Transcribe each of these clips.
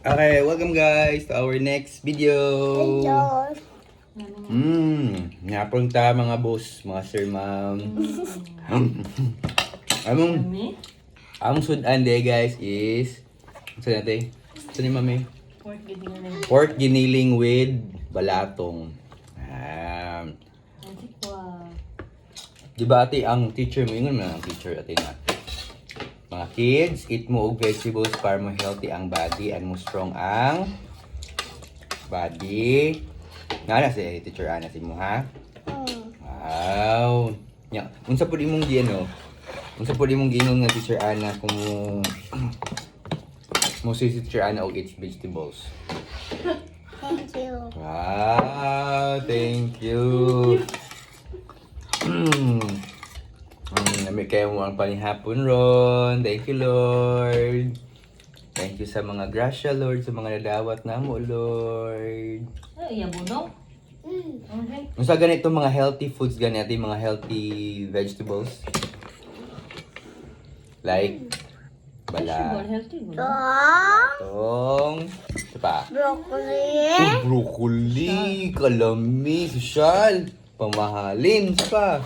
Okay, welcome guys to our next video. Hello. Napong ta mga boss, mga sir, ma'am. Among sudan day guys is saan natin? Saan ni mami? Pork giniling with balatong. Di ba ate ang teacher mo? Ingon man ang teacher ate na. Mga kids, eat mo og vegetables para mo healthy ang body and mo strong ang body. Nana si teacher Ana si mo ha? Wow. Nya, unsa pud imong gi ano? Unsa pud imong giingon nga teacher Ana kung mo si teacher Ana og eat vegetables? Thank you. Wow, thank you. Nami kayo mo ang panihapon ron. Thank you, Lord. Thank you sa mga grasya, Lord, sa mga nadawat na mo, Lord. Ay, yabunong. Okay. Kung sa ganito mga healthy foods, ganito mga healthy vegetables. Like, bala, Healthy mo. tong, ito pa. Broccoli. Broccoli, kalami, sosyal, pamahalin, ito pa.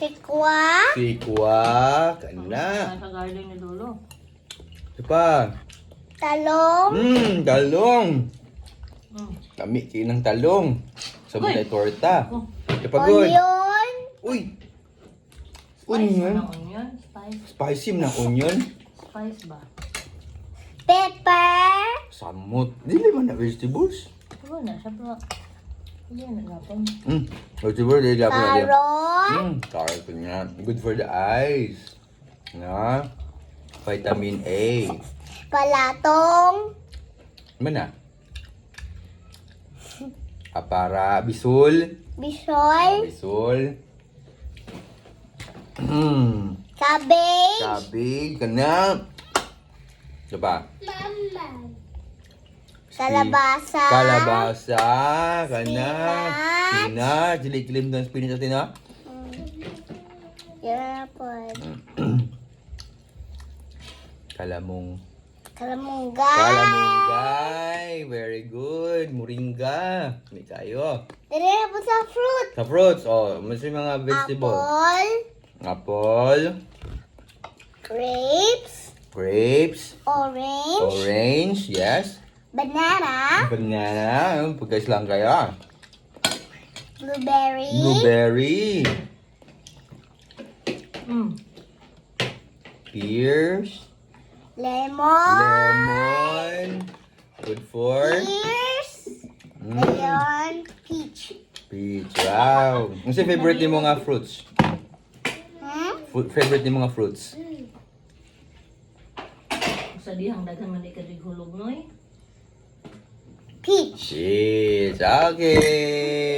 Sikwa. Sikwa, kana. Sa garden ni Lolo. Ito pa. Talong. Talong. Mm. Kami, kinang talong. Sa mga torta. Oh. Ito pa, good. Onion. Uy! Spice Onion? na onion. Spice. Spicy na onion. Spice ba? Pepper. Samot. Dili man na vegetables. Diba na, siya ba? Hindi na gapon. Vegetable, dili dapat na din. Carrot. Carrot niya. Good for the eyes. Na? Vitamin A. Balatong. Ano na? Para bisul. Bisol. Bisul. Cabbage. Cabbage. Kana. Ito pa. Kalabasa. Kalabasa. Kana. Spinach. Spinach. Dili-kilim ng spinach natin ha. Yan po. Kalamong. Kalamunggay. Kalamunggay. Very good. Moringa. May kayo. Dili na po sa fruit. Sa fruits. Oh, mas may mga vegetable. Apple. Apple. Grapes. Grapes. Orange. Orange. Yes. Banana. Banana. Pagkais lang kayo. Blueberry. Blueberry. Pears. Lemon. Lemon. Good for Pears. Ayan. Peach. peach. Wow. Ano si favorite ni mga fruits? Favorite ni mga fruits? Sa dihang daghang man ikadig hulog noy. Peach. Peach. Okay.